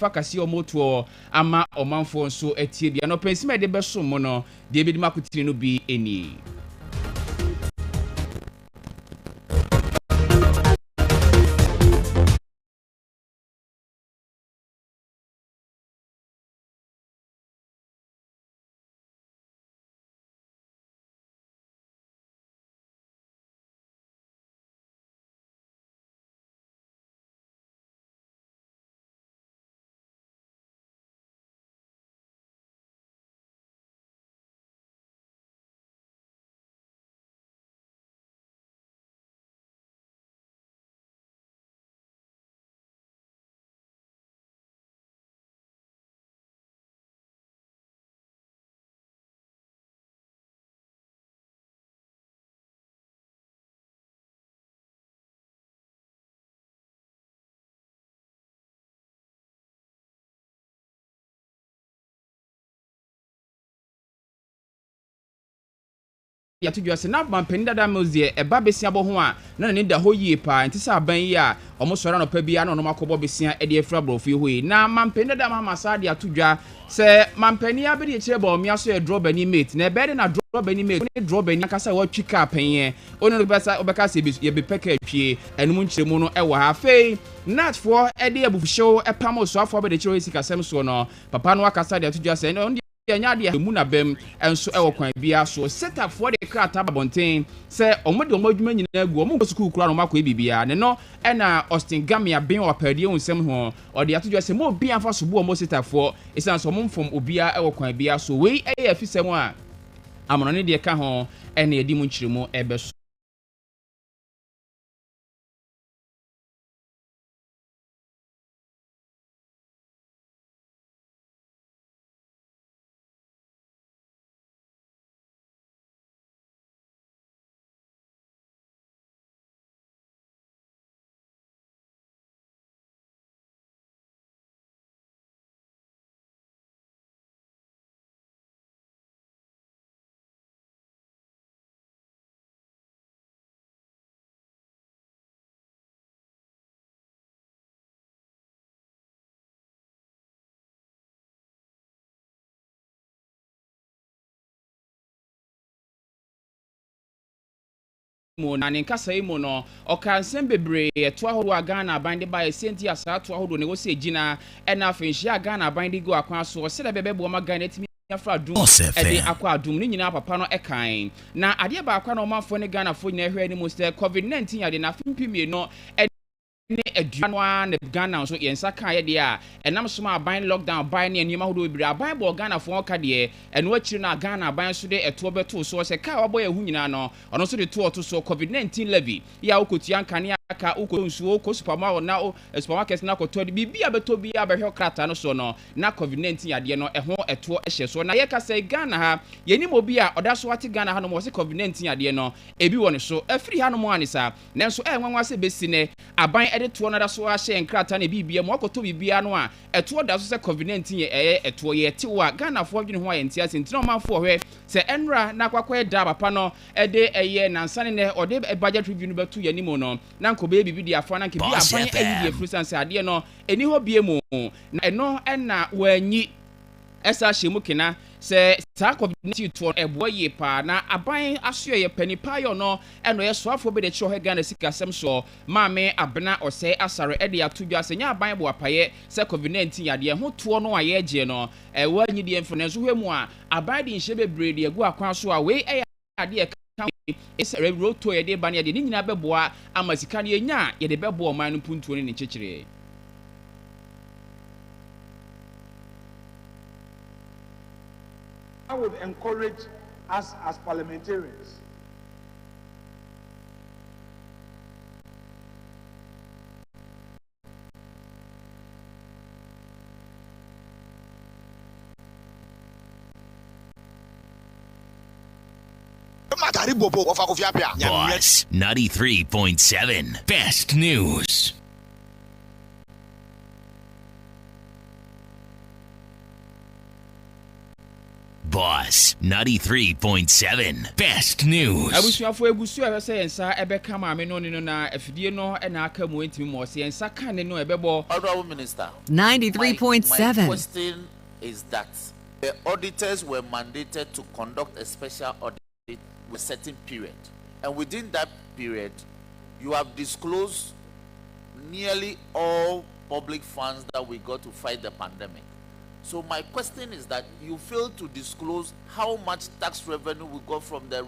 fakasi omoto ama omanfo nso etie bia no pensima de beso mo no de bi makutiri no bi eni ya tudwa se na mampenda da muzie eba besia bo ho a na ne da ho yie pa ntisa aban yi a omo sora no pa bia na no makobo besia e de efra brofie hoyi na mampenda da mama sa de atudwa se mampani abede kire ba omia so e draw bani mate na ebe de na draw bani mate ne draw bani akasa wa twika panyen ono no besa obeka se ye be peka atwie enum nkyeremu no e wa ha fei nat for e de abufuhyew e pam so afo abede kire sika sem so no papa no akasa de atudwa se no nya de mu na bem enso ewo kwan bia so setup for the krata babonten se omode omadwuma nyina agu omo school kura no makọ bibia ne no e na Austin Gamia ben opade onsem ho ode atodwa se mo bia fa so bo omo setup for isan so mo mfom obia ewo kwan bia so we afisem a amono ne de ka ho e na edi mu nkyiremu ebe so mo na ne nkasa yi mo no oka nsem bebre eto ahodo aga na aban de ba esenti asa to ahodo ne wo se gina e na afenhye aga na aban de go akwan so se de bebebo ma ga na timi afra dum e de akwa dum ni nyina papa no ekan na ade ba akwa na omafo ne Ghana fo nyina hwe ni mo se COVID-19 ya de na fimpimie no ne aduanwa na Ghana so yensa kan ye de a enam soma aban lockdown ban ne enima hodo bibiri aban bo Ghana fo ka de eno akiri na Ghana aban so de eto beto so se ka obo yehu nyina no ono so de to so COVID-19 levy ya okotua nkane aka ukonsuo ko supermarket na supermarket na koto de bibia beto bia behwe krata no so no na COVID-19 yade no eho eto ehye so na ye ka se Ghana ha yenim obi a oda so ate Ghana ha no mo se COVID-19 yade no ebi woni so afiri ha no mo anisa nanso enwanwa se besine aban de to na da so a hye nkrata na bibia mo akoto bibia no a eto da so se COVID-19 ye eto ye ti wa Ghana fo adwene ho ayentia se ntino manfo hwe se enra na kwakwa da papa no de eye nansane ne ode budget review no betu ye nimo no na nko be bibi dia fo na nke bi aban ayi die frusanse ade no eni ho bie mu na eno na wanyi esa shemu kena se sa COVID-19 to ebo ye pa na aban aso ye panipa yo no eno ye soafo be de kiro he Ghana sika sem so maame abena ose asare e de atudwa se nya aban bo apaye se COVID-19 yade ho to no aye je no wanyi de mfo na so hwemu a aban de nhye bebre de egu akwan so a we ade is a road to ye de ban ye de nyina beboa amasika ne nya ye de beboa man no puntuo ne nchechire. I would encourage us as parliamentarians Boss 93.7 Best News. Boss 93.7 Best News. Abusuafo egusu a say ensa ebeka maame no ne no na afidie no na aka mu entimi mo se ensa kan ne no ebebo. Honorable Minister, 93.7. My question is that the auditors were mandated to conduct a special audit with a certain period, and within that period, you have disclosed nearly all public funds that we got to fight the pandemic. So my question is that you failed to disclose how much tax revenue we got from the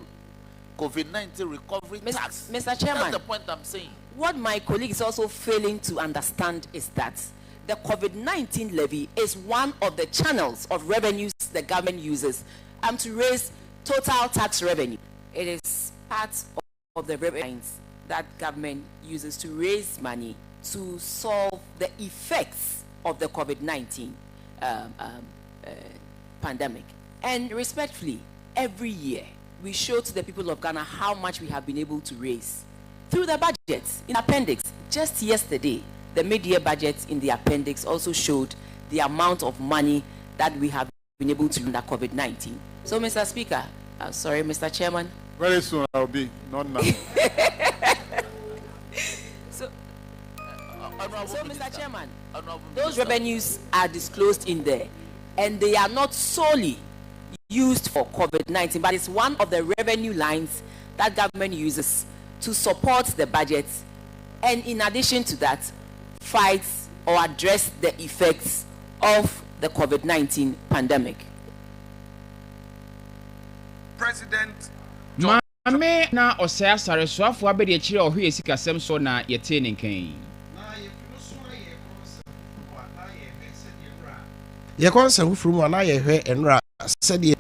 COVID-19 recovery tax. Mr. Chairman, that's the point I'm saying. What my colleague is also failing to understand is that the COVID-19 levy is one of the channels of revenues the government uses to raise total tax revenue. It is part of the revenues that government uses to raise money to solve the effects of the COVID-19 pandemic. And respectfully, every year we show to the people of Ghana how much we have been able to raise through the budgets in appendix. Just yesterday, the mid-year budget in the appendix also showed the amount of money that we have been able to under COVID-19. So, Mr. Speaker, sorry, Mr. Chairman. Very soon I'll be, not now. So, Mr. Chairman, those revenues are disclosed in there, and they are not solely used for COVID-19, but it's one of the revenue lines that government uses to support the budget, and in addition to that, fight or address the effects of the COVID-19 pandemic. President Maame na osaya sare soafo abede chire ohwe esikasem so na yete ne nkan. Ye konsa hufuru mu na ye hwe enra sede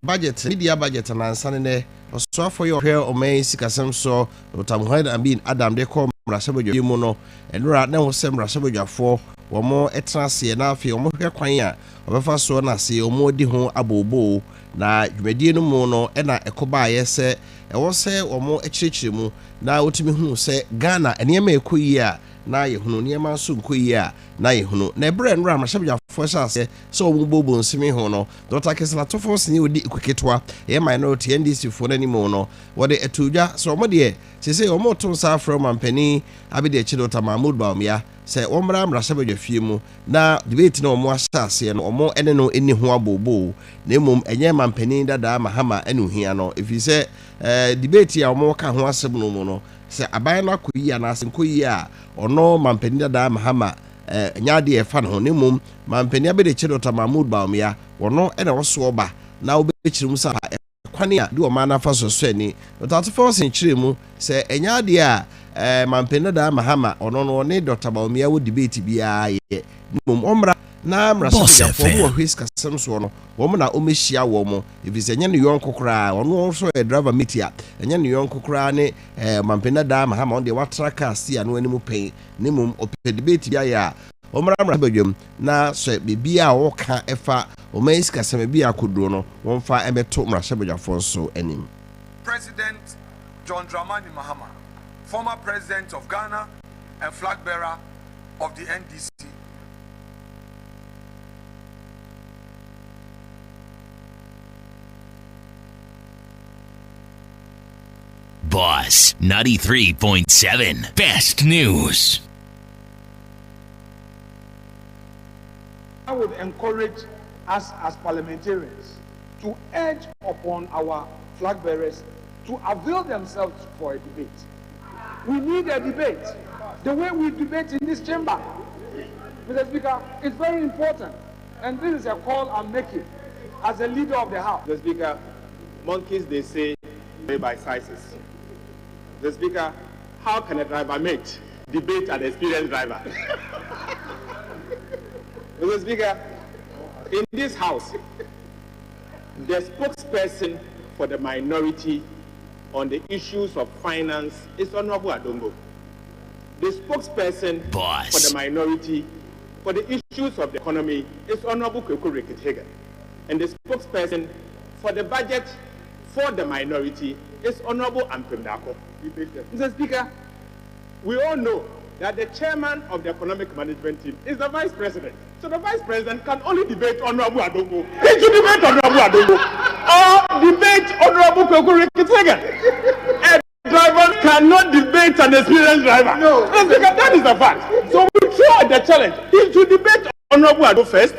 budget media budget na ansane ne osoafo ye hwe oman sikasem so otamhoid ambin adam de ko mrasabodwo mu no enra na ho sem mrasabodwafo wo mo etrase na afi wo mo hwe kwan a obefa so na se wo mo di ho abobo na dwumadie no mu no na ekoba ye se ewo se wo mo ekirikire mu na wotumi hunu se Ghana enema ekoyi a na ye hunu niema so nkoyi a na ye hunu na ebre nra mrasabodwafo sase so wo bobo nsimi ho no Dr. Kesla tofo sini odi kweketwa ye minority NDC fo nani mu no wode etudwa so mo de sese wo mo to sa from ampani abede echi Dr. Mahmoud Baumia se omra mrasabodwafie mu na debate na omo asase no omo ene no eni ho abobo na mum enye mampani dada mahama enu hia no efi se debate ya omo ka ho asem no mu no se aban na koyi ya na asenkoyi a ono mampani dada mahama nyaade e fa no ne mum mampani abede echi Dr. Mahmoud Baumia wono ene woso oba na obechirim sa kwane a de o ma na fa so so ani Dr. Force nchiremu se enyaade a mampeni da mahama ono no ne Dr. Baumia wo debate bia ye mum omra na mrasa fo wo hwiska sem so no wo na omehia wo mo ifise nya ne yon kokora ono so e driver metia nya ne yon kokora ne mampeni da mahama on de watraka si anu ani mu pen ne mum opɛ debate bia ya omra badwam na so bibia wo ka efa o ma hwiska sem bia koduro no won fa ebeto mrasa badwafo so anim. President John Dramani Mahama, former president of Ghana and flag bearer of the NDC. Boss 93.7 Best News. I would encourage us as parliamentarians to urge upon our flag bearers to avail themselves for a debate. We need a debate. The way we debate in this chamber, Mr. Speaker, is very important. And this is a call I'm making as a leader of the House. The Speaker, monkeys, they say, by sizes. The Speaker, how can a driver mate debate an experienced driver? Mr. Speaker, in this House, the spokesperson for the minority on the issues of finance is Honorable Adongo. The spokesperson for the minority for the issues of the economy is Honorable Kweku Rekitega. And the spokesperson for the budget for the minority is Honorable Ampem Dako. Mr. Speaker, we all know that the chairman of the economic management team is the vice president. So the vice president can only debate Honorable Adongo. He should debate Honorable Adongo. Or debate Honorable Kwakye. A driver cannot debate an experienced driver. No. That is a fact. So we throw the challenge. He should debate Honorable Adongo first,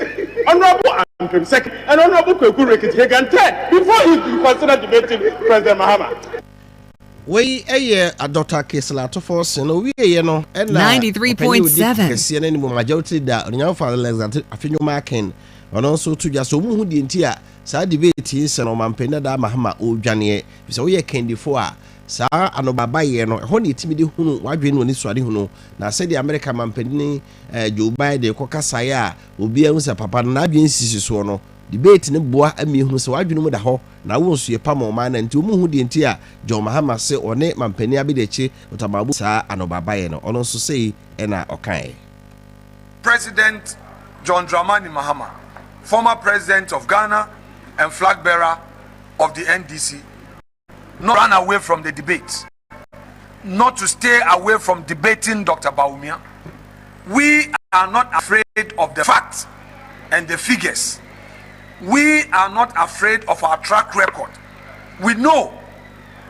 Honorable Ampim second, and Honorable Kwakye third, before he consider debating President Mahama. We a Dr. Kesla to force and we no 93.7. CNN majority that on your father legs that a few marking and also to just who the entire side debate is and on Pena da Mahama o Janie. So we candy for Sa ano babaye no ho ne timidi hunu wadwe no ni swade hunu na said the American mampeni Joe Biden ko kasaye a obi a unsa papa na adwe nsisi so no debate ne boa ami hunu se wadwe no mu da ho na wo nso ye pama ma na nti omu hu de nti a John Mahama se one mampeni abidechi otamabu sa ano babaye no ono nso sei na okan. President John Dramani Mahama, former president of Ghana and flag bearer of the NDC, not run away from the debate, not to stay away from debating Dr. Bawumia. We are not afraid of the facts and the figures. We are not afraid of our track record. We know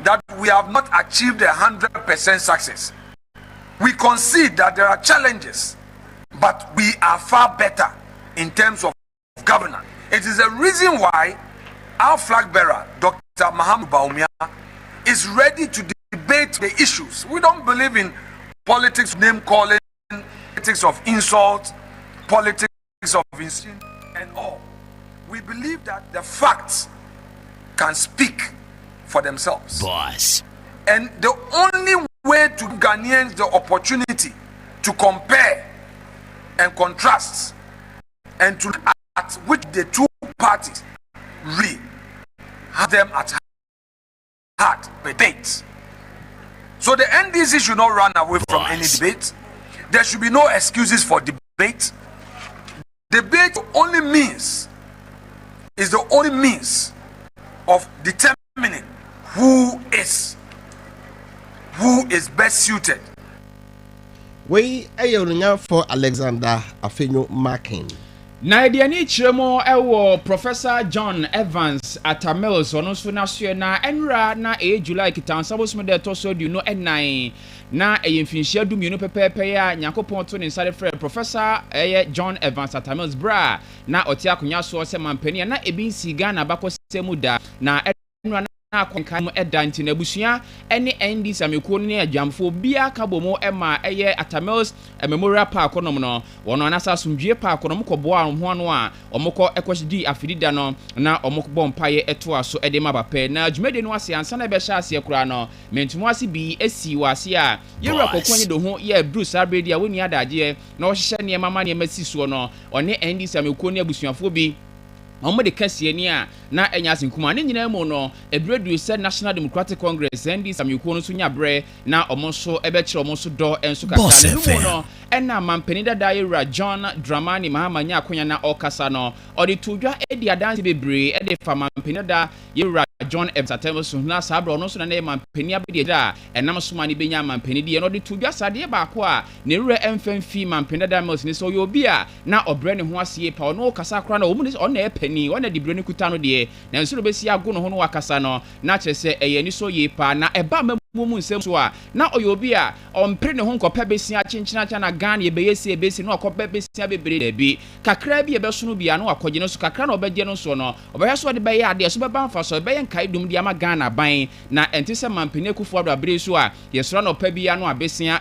that we have not achieved 100% success. We concede that there are challenges, but we are far better in terms of governance. It is a reason why our flag bearer, Dr. Mahama Bawumia, is ready to debate the issues. We don't believe in politics, name calling, politics of insult, politics of insult, and all. We believe that the facts can speak for themselves. Boss. And the only way to Ghanaians the opportunity to compare and contrast and to look at which the two parties really have them at heart debate. So the NDC should not run away from any debate. There should be no excuses for debate. Debate is the only means of determining who is best suited. We ayonya for Alexander Afenyo Markin. Na ediani chiremo ewo Professor John Evans Atamils ono so na so na enra na July kitansa bosmo de to so du no enan na eyemfinhia du mienu pepepe ya Yakopon to ne nsare frɛ Professor John Evans Atamils bra na otia akonya so se mampani na ebinsi Ghana bakosemu da na enra na akwanka mu edanti na busua ene ND samekuo ne adwamfo bia kabomo ema Atamils Memorial Park no no wono anasa sumdue park no mkoboa ho ano a omko ekoshidi afidida no na omkbo mpaye eto aso ede mabape na dwumede no ase ansa na be hya ase kura no mentumo ase bi esi wase a yewra kokonye do ho ye Bruce Abredi a woni adaje na wo hye ne mama ne masi so no one ND samekuo ne abusuafo bi omo de kase ni a na enya sinkuma ne nyina mu no ebredu se National Democratic Congress ND samekuo no so nya bre na omo so ebe kire omo so do enso kakra no no ena mampeni dada yewra John Dramani Mahama nya akonya na okasa no odi tudwa edi adanse bebre edi fa mampeni dada yewra John Evans so na sabro no so na mampeni abedi da enam so mani benya mampeni die no odi tudwa sade ba ko a ne wura emfamfi mampeni dada mos ni so yo bi a na obre ne ho ase pa no okasa kra na omu ni on na epani on na di bre ne kuta no de na nso besi ago no ho no wakasa no na kyerese eyani so ye pa na eba mumu nsem so a na oyobi a ompre ne ho nkopa besia chinchina cha na Ghana ye beyesi ebesi no akopa besia bebre da bi kakra bi ebeso no bia no akogye no so kakra na obegye no so no obeya so de beye ade so beba mfa so beye nkai dum dia ma Ghana ban na enti se mampene kufu ado abre so a yesoro no pa bia no abesia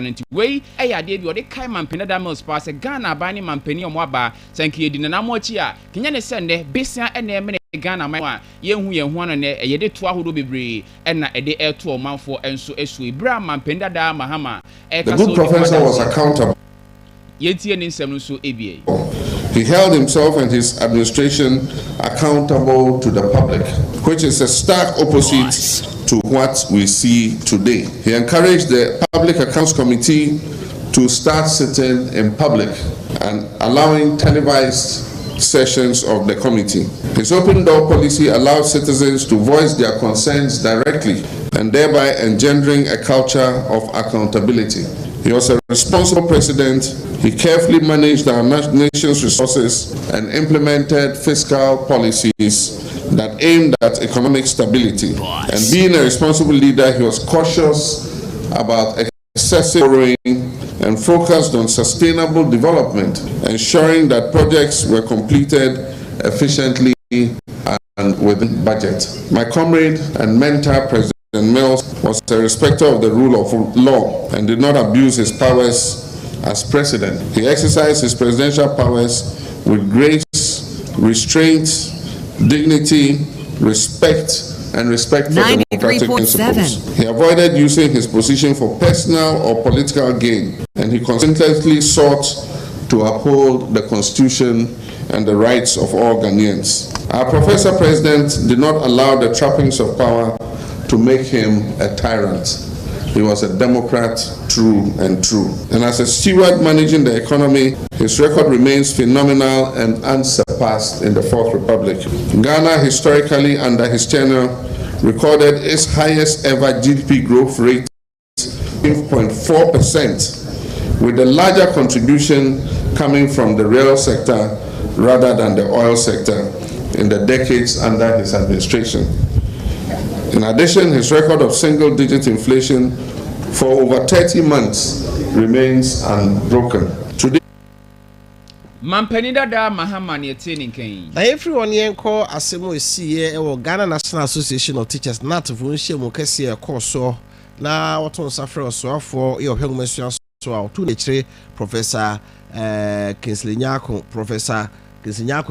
no nti wei eya ade bi ode kai mampene da mills pass Ghana ban ni mampene omo aba sanki edi na mo chi a kenya ne sende besia ene emene Ghana man yehu no ne yede to ahodo bebre na ede eto manfo enso esu ibra mampenda da Mahama the good professor was accountable. Yetie ne nsem no so ebie. He held himself and his administration accountable to the public, which is a stark opposite to what we see today. He encouraged the Public Accounts Committee to start sitting in public and allowing televised sessions of the committee. His open door policy allowed citizens to voice their concerns directly and thereby engendering a culture of accountability. He was a responsible president. He carefully managed our nation's resources and implemented fiscal policies that aimed at economic stability. And being a responsible leader, he was cautious about excessive borrowing and focused on sustainable development, ensuring that projects were completed efficiently and within budget. My comrade and mentor, President Mills, was a respecter of the rule of law and did not abuse his powers as president. He exercised his presidential powers with grace, restraint, dignity, respect, and respect for democratic principles. He avoided using his position for personal or political gain, and he consistently sought to uphold the Constitution and the rights of all Ghanaians. Our Professor President did not allow the trappings of power to make him a tyrant. He was a Democrat, true and true. And as a steward managing the economy, his record remains phenomenal and unsurpassed in the Fourth Republic. Ghana, historically under his tenure, recorded its highest ever GDP growth rate, 5.4%, with the larger contribution coming from the rail sector rather than the oil sector in the decades under his administration. In addition, his record of single-digit inflation for over 30 months remains unbroken. Today, Mampenida da Mahamani attaining Kane. Everyone yanko asemo esiye ewo Ghana National Association of Teachers not vunhye mu kese e course na waton safre osoafo e ohwengumasua so a to lecture Professor Kinsley Nyako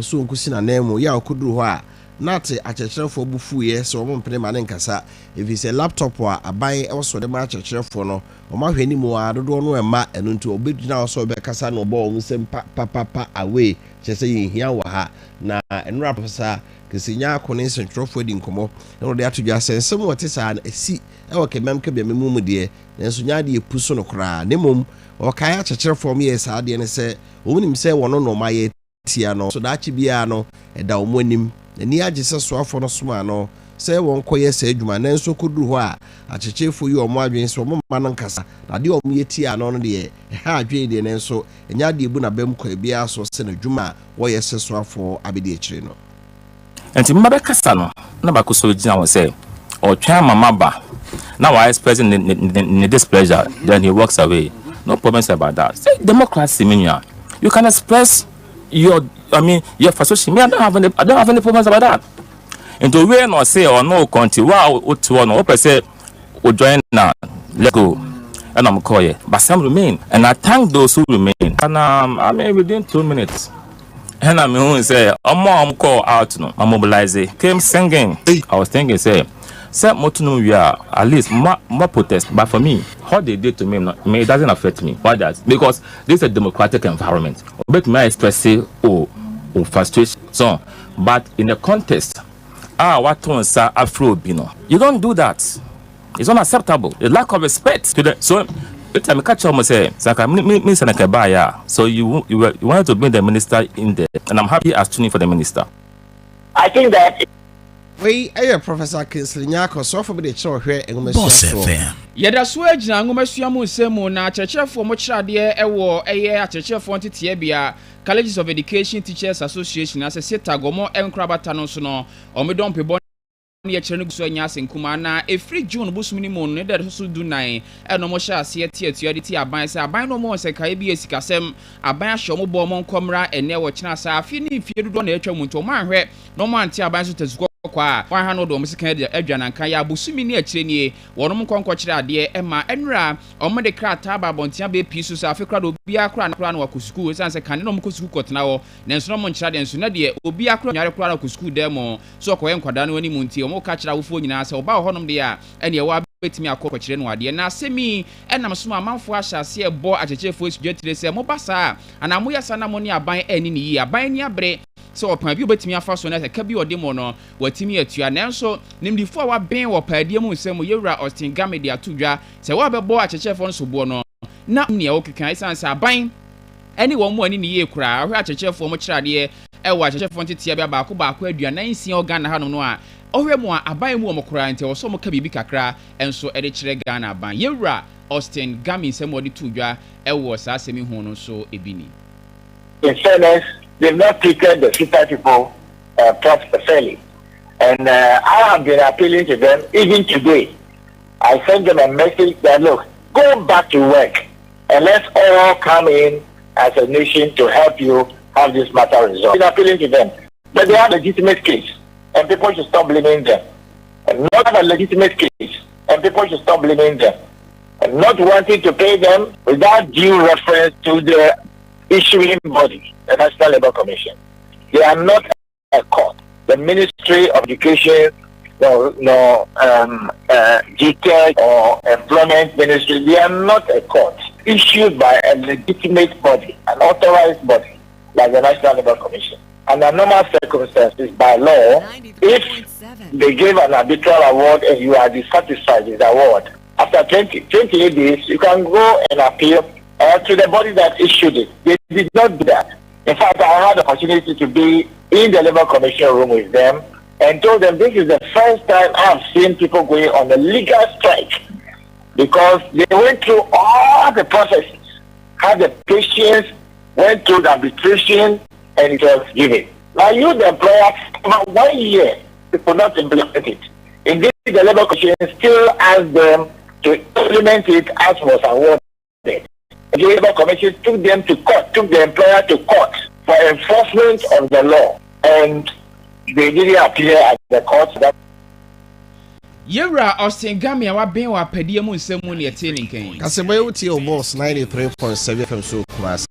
so nkusi na nemu ya okuduru ho a nate achecherefo bufuye so omo mpene mane nkasa if is a laptop a aban ewo de ma achecherefo no omo hwani mu a dodo no ema enu nti obedina so be kasa no bo omusem papa away chese yihia wa ha na enura Professor Kinsley ne sentrofo di nkomo no de atodwa sensem wote sa esi ewo kemem ka bia memu de nenso nya de epuso no kra nemom o kai achecherefo me yesa de ne se omunim se wono no maye tia no so da chi bia no eda omonim ni agese soafo no soma no se won koye se adwuma nanso koduru ho a achechefo yi omo adwen so omo ma no nkasa na de omo yetia no no de ha adwen de nanso enya de ebu na bam kwa bia so se na adwuma wo ye se soafo abedi akire no enti mma be kasa no na ba ko so gina won se o twa mama ba na why expressing in displeasure then he walks away. No problems about that. Say democracy, you can express your frustration. I don't have any problems about that. And the way no say or no country, wow, no say join now, let's go. And I'm calling, but some remain, and I thank those who remain. And I mean within 2 minutes, and I mean say, I'm call out, no, I'm mobilizing, came singing. I was thinking, say. We are at least more protest, but for me, what they did to me, it doesn't affect me. Why does? Because this is a democratic environment. But may express frustration. So, but in the context, what turns Afro Bino, you don't do that. It's unacceptable. The lack of respect to the so. Every time I catch up, say, so you wanted to bring the minister in there, and I'm happy as tuning for the minister. I think that. We Professor Kinsley Nyako so for the show here in BOSSTV. Yeda so agina ngomasua mu nsemu na chechefo mo chirade ewo eye chechefo ntete bia Colleges of Education Teachers Association as a setagomo enkrabata no so no omedon pebo ye chere guso anya senkuma na efri June busumni mu no de so du nan eno mo sha ase tia ti aban se aban no mo se kai bia sikasem aban ahyo mo bo mo nkomra ene wo kina sa afi ni fie dudo na etwa mu nto mo anhwe no mo anti aban so tezuko kwa wan no do mo sika de adwananka ya busumi ni akire nie wonom konko kire ade ema enra omde krata ba bontia be pisu sa afi krado obi akra na wakusuku sanse kane no mo kusuku kotena wo nenso no mo nkira de nso na de obi akra nyare kra na kusuku de mo so ko yenkwada no ani mu nti mo ka kira wofo nyina se oba honom de ya ene wa betimi akọ kire no ade na semi enam so amanfo ahyase ebo achechefo esudwetire se mo basa ana mo yasa na mo ni aban ani ni yi aban ni abre so opan bi obetimi afa so na se ka bi ode mo no watimi atua nanso nimdifo wa ben wo paadie mu nsem yewura Austin Gamedi atudwa se wa bebo achechefo no so bo no na ne o kekan isanse aban ani wo mo ani ni ye kura ahwe achechefo mo kirade ewa achechefo ntete bia baako aduanan nsia Ghana hanom no a ohwe mo aban mu o mo kura nte wo so mo ka bibi kakra enso ede kire Ghana aban yewura Austin Gami nsɛm wɔde to dwa ɛwɔ saa asɛm ho no so ebini. In fairness, they've not treated the super people fairly. And I have been appealing to them, even today. I sent them a message that, look, go back to work and let's all come in as a nation to help you have this matter resolved. I'm appealing to them. But they have a legitimate case, and people should stop blaming them. And not have a legitimate case, and people should stop blaming them. And not wanting to pay them without due reference to the issuing body, the National Labour Commission. They are not a court. The Ministry of Education, GTEC or Employment Ministry, they are not a court issued by a legitimate body, an authorized body like the National Labour Commission. Under normal circumstances, by law, if they give an arbitral award and you are dissatisfied with the award, after 28 days, you can go and appeal to the body that issued it. They did not do that. In fact, I had the opportunity to be in the Labour Commission room with them and told them this is the first time I've seen people going on a legal strike because they went through all the processes, had the patience, went through the arbitration, and it was given. Now you, the employer, about 1 year, they could not implement it. Indeed, the Labour Commission still asked them to implement it as was awarded. The Labour Commission took them to court, took the employer to court for enforcement of the law, and they didn't appear at the court. Yewra Austin Gami awa ben wa pedie mu nsɛm mu ne ɛte ne nkan. Kaseboye uti o boss 93.7 FM so class.